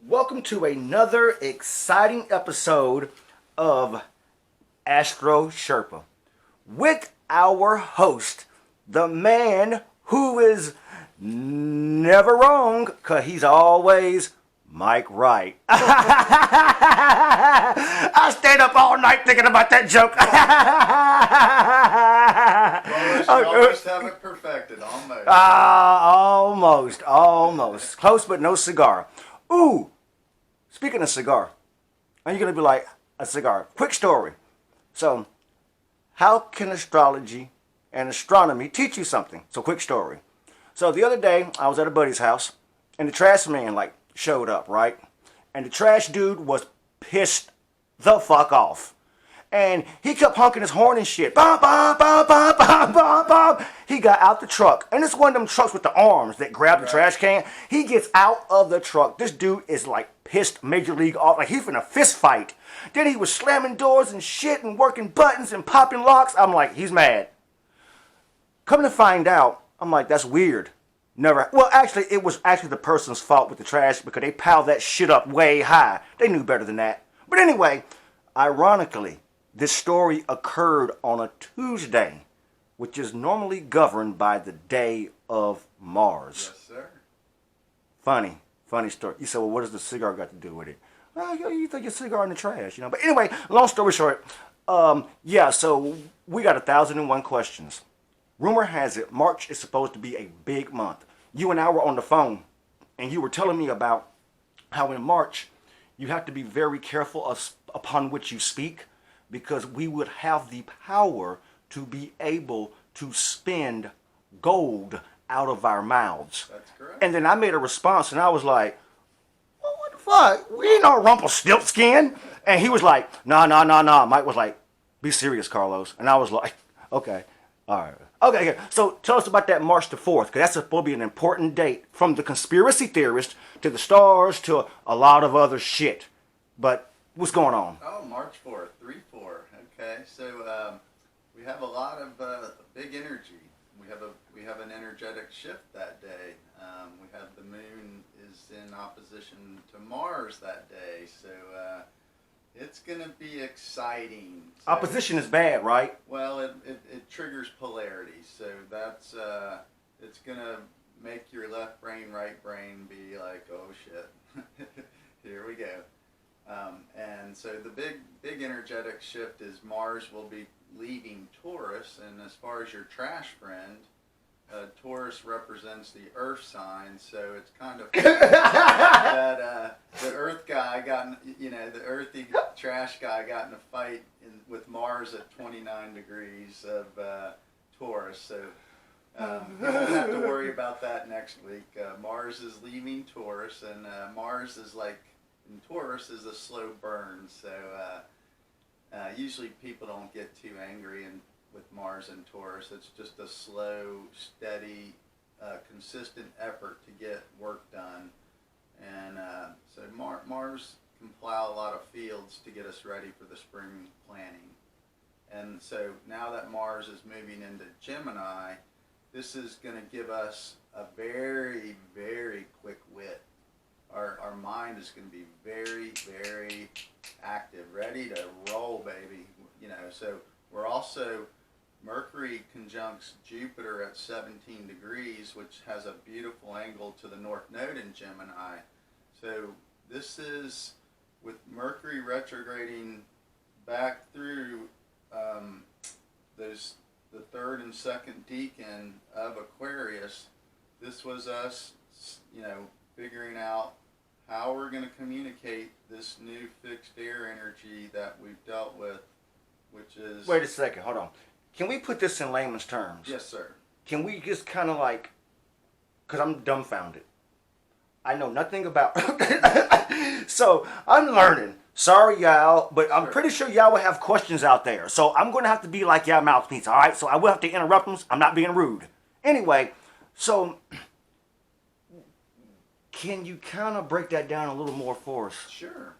Welcome to another exciting episode of Astro Sherpa with our host, the man who is never wrong because he's always Mike Right. I stayed up all night thinking about that joke. Well, you almost have it perfected, almost. Almost. Close but no cigar. Ooh, speaking of cigar, and you're going to be like, a cigar. Quick story. So, how can astrology and astronomy teach you something? So, quick story. So, the other day, I was at a buddy's house, and the trash man, showed up, right? And the trash dude was pissed the fuck off. And he kept honking his horn and shit. Bum, bum, bum, bum, bum, bum, bum. He got out the truck. And it's one of them trucks with the arms that grab the trash can. He gets out of the truck. This dude is like pissed major league off. Like he's in a fist fight. Then he was slamming doors and shit and working buttons and popping locks. I'm like, he's mad. Coming to find out, I'm like, that's weird. Never. Well, actually, it was actually the person's fault with the trash because they piled that shit up way high. They knew better than that. But anyway, ironically, this story occurred on a Tuesday, which is normally governed by the day of Mars. Yes, sir. Funny story. You said, well, what does the cigar got to do with it? Well, you throw your cigar in the trash, But anyway, long story short, so we got 1,001 questions. Rumor has it March is supposed to be a big month. You and I were on the phone, and you were telling me about how in March you have to be very careful upon which you speak, because we would have the power to be able to spend gold out of our mouths. That's correct. And then I made a response, and I was like, well, what the fuck? We ain't no Rumpelstiltskin. And he was like, nah. Mike was like, be serious, Carlos. And I was like, okay, all right. Okay, so tell us about that March the 4th, because that's supposed to be an important date from the conspiracy theorists to the stars to a lot of other shit. But what's going on? Oh, March 4th, 3-4. Okay, so we have a lot of big energy. We have an energetic shift that day. We have the moon is in opposition to Mars that day, so it's going to be exciting. So, Opposition is bad, right? well, it triggers polarity, so that's it's going to make your left brain, right brain be like, oh shit, here we go. And so the big energetic shift is Mars will be leaving Taurus, and as far as your trash friend, Taurus represents the Earth sign, so it's kind of that the Earth guy the earthy trash guy got in a fight with Mars at 29 degrees of Taurus, so you won't have to worry about that next week. Mars is leaving Taurus, and Mars is like, in Taurus is a slow burn, so usually people don't get too angry with Mars and Taurus. It's just a slow, steady, consistent effort to get work done. And so Mars can plow a lot of fields to get us ready for the spring planting. And so now that Mars is moving into Gemini, this is going to give us a very, very quick wit. Our mind is going to be very, very active, ready to roll, baby. So we're also, Mercury conjuncts Jupiter at 17 degrees, which has a beautiful angle to the North Node in Gemini. So this is, with Mercury retrograding back through the third and second decan of Aquarius, this was us, figuring out how we're going to communicate this new fixed air energy that we've dealt with, which is... Wait a second, hold on. Can we put this in layman's terms? Yes, sir. Can we just kind of because I'm dumbfounded. I know nothing about... So, I'm learning. Sorry, y'all, but I'm pretty sure y'all will have questions out there. So, I'm going to have to be like y'all mouthpiece, all right? So, I will have to interrupt them. I'm not being rude. Anyway, so... Can you kind of break that down a little more for us? Sure.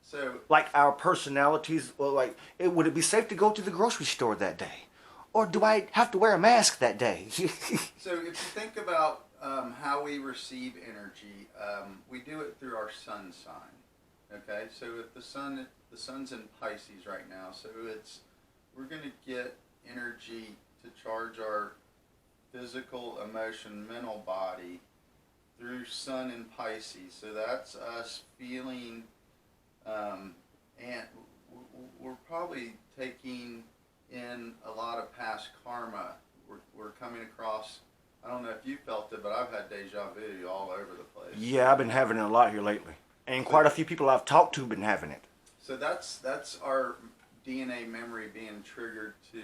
So like our personalities, or would it be safe to go to the grocery store that day? Or do I have to wear a mask that day? so if you think about how we receive energy, we do it through our sun sign. Okay, so if the sun's in Pisces right now, so we're going to get energy to charge our physical, emotion, mental body through sun in Pisces. So that's us feeling, and we're probably taking in a lot of past karma. We're coming across, I don't know if you felt it, but I've had deja vu all over the place. Yeah, I've been having it a lot here lately. And quite a few people I've talked to have been having it. So that's our DNA memory being triggered to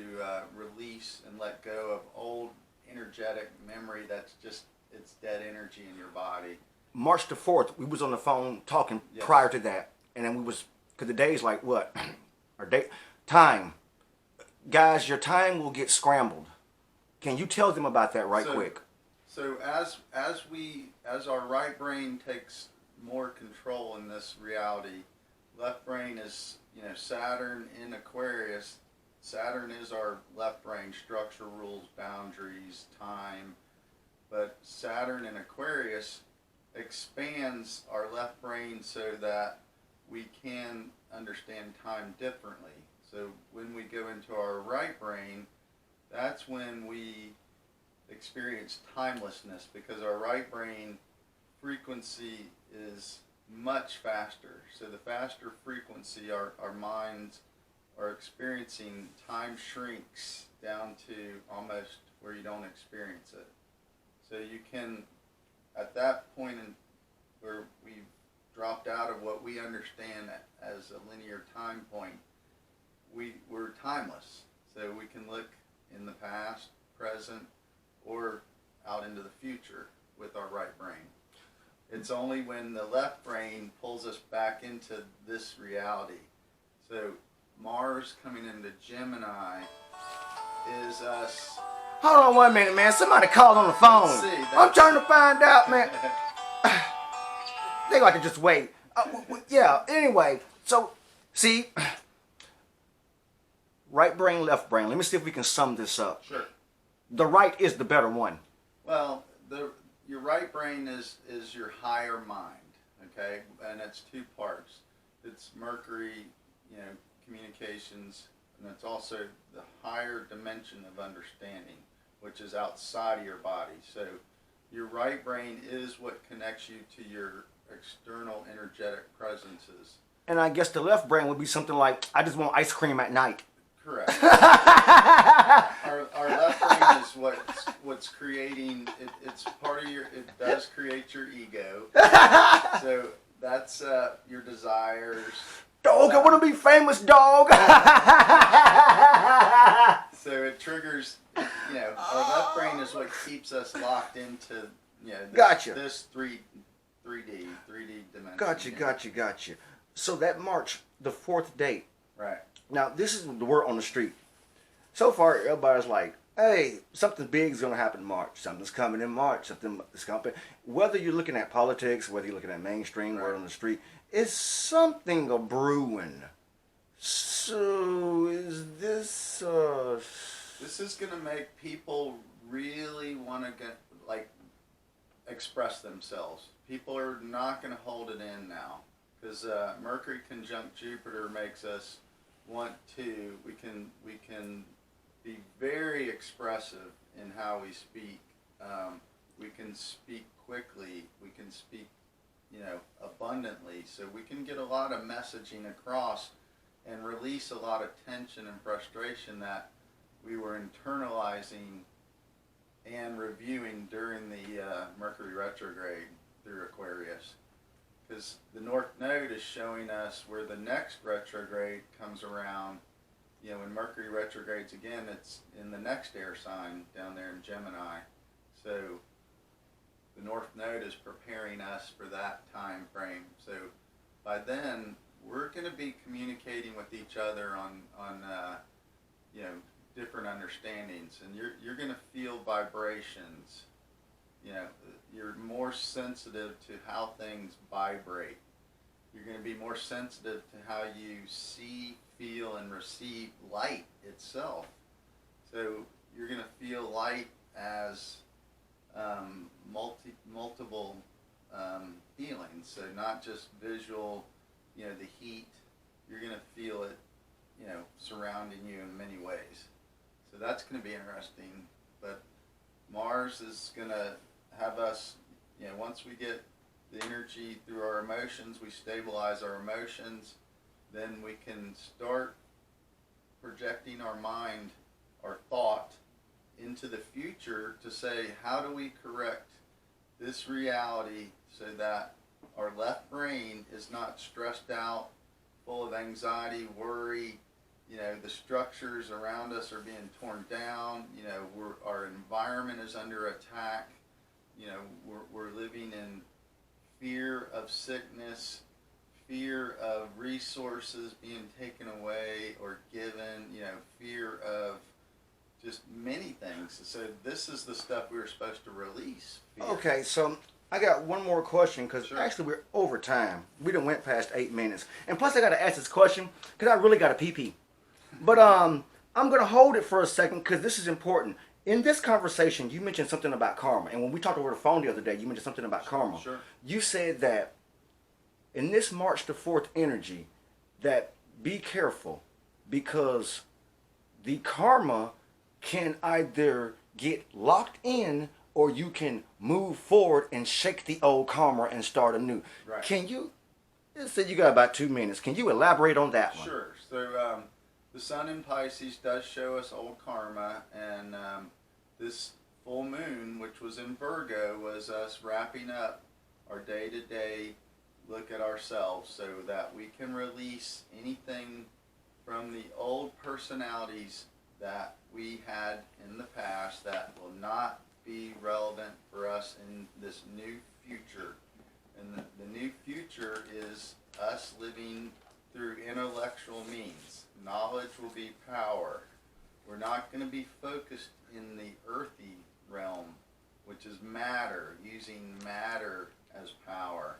release and let go of old energetic memory that's just, it's dead energy in your body. March the 4th, we was on the phone talking Yes. prior to that. And then we was, because the day's like what? Our day, time. Guys, your time will get scrambled. Can you tell them about that right quick? So as our right brain takes more control in this reality, left brain is, Saturn in Aquarius. Saturn is our left brain, structure, rules, boundaries, time. But Saturn in Aquarius expands our left brain so that we can understand time differently. So when we go into our right brain, that's when we experience timelessness, because our right brain frequency is much faster. So the faster frequency our minds are experiencing, time shrinks down to almost where you don't experience it. So you can, at that point in where we've dropped out of what we understand as a linear time point, we're timeless. So we can look in the past, present, or out into the future with our right brain. It's only when the left brain pulls us back into this reality. So Mars coming into Gemini is us. Hold on 1 minute, man. Somebody called on the phone. Let's see, I'm trying to find out, man. They got to just wait. Yeah, anyway. So, see, right brain, left brain. Let me see if we can sum this up. Sure. The right is the better one. Well, your right brain is your higher mind, okay? And it's two parts. It's Mercury, communications, and it's also the higher dimension of understanding, which is outside of your body. So your right brain is what connects you to your external energetic presences. And I guess the left brain would be something like, I just want ice cream at night. Correct. Our left brain is what's creating, it's part of it does create your ego. So that's your desires. Dog, I want to be famous, dog. So it triggers, our left brain is what keeps us locked into, this 3D dimension. Gotcha. So that March, the 4th date. Right. Now, this is the word on the street. So far, everybody's like, hey, something big is going to happen in March. Something's coming in March. Something is coming. Whether you're looking at politics, whether you're looking at mainstream, word on the street, it's something a brewing. So, is this... This is going to make people really want to express themselves. People are not going to hold it in now. Because Mercury conjunct Jupiter makes us want to, we can be very expressive in how we speak. We can speak quickly. We can speak, abundantly. So we can get a lot of messaging across and release a lot of tension and frustration that we were internalizing and reviewing during the Mercury retrograde through Aquarius. Because the North Node is showing us where the next retrograde comes around. When Mercury retrogrades again, it's in the next air sign down there in Gemini. So the North Node is preparing us for that time frame. So by then, we're going to be communicating with each other on different understandings, and you're going to feel vibrations. You're more sensitive to how things vibrate. You're going to be more sensitive to how you see, feel, and receive light itself. So you're going to feel light as multiple feelings. So not just visual, the heat. You're going to feel it, surrounding you in many ways. So that's going to be interesting. But Mars is going to have us, once we get the energy through our emotions, we stabilize our emotions, then we can start projecting our mind, our thought, into the future to say, how do we correct this reality so that our left brain is not stressed out, full of anxiety, worry, the structures around us are being torn down, our environment is under attack, we're living in fear of sickness, fear of resources being taken away or given, fear of just many things. So this is the stuff we were supposed to release. Fear. Okay, so I got one more question because Sure. actually we're over time. We done went past 8 minutes. And plus I got to ask this question because I really got a pee-pee. But I'm going to hold it for a second because this is important. In this conversation, you mentioned something about karma. And when we talked over the phone the other day, you mentioned something about karma. Sure. You said that in this March the 4th energy, that be careful because the karma can either get locked in or you can move forward and shake the old karma and start anew. Right. Can you, you got about 2 minutes. Can you elaborate on that one? Sure. So the sun in Pisces does show us old karma, and this full moon, which was in Virgo, was us wrapping up our day-to-day look at ourselves so that we can release anything from the old personalities that we had in the past that will not be relevant for us in this new future. And the new future is us living through intellectual means. Knowledge will be power. We're not going to be focused in the earthy realm, which is matter, using matter as power.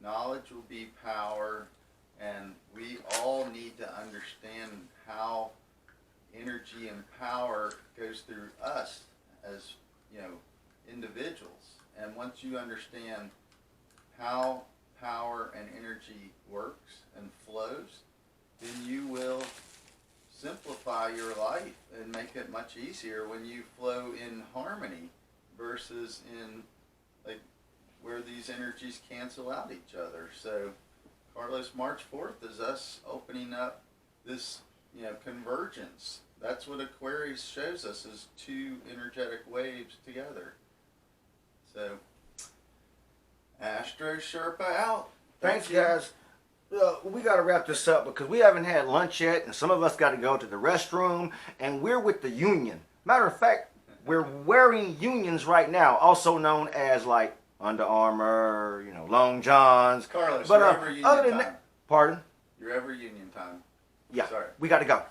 Knowledge will be power, and we all need to understand how energy and power goes through us as individuals. And once you understand how power and energy works and flows, then you will simplify your life and make it much easier when you flow in harmony versus in where these energies cancel out each other. So Carlos, March 4th is us opening up this convergence. That's what Aquarius shows us, is two energetic waves together. So Astro Sherpa out. Thanks, Thank you. guys. We got to wrap this up because we haven't had lunch yet, and some of us got to go to the restroom, and we're with the Union. Matter of fact, we're wearing Unions right now, also known as like Under Armour, Long Johns. Carlos, but you're ever Union other than time. that, pardon? You're ever Union time. Yeah, Sorry. we got to go.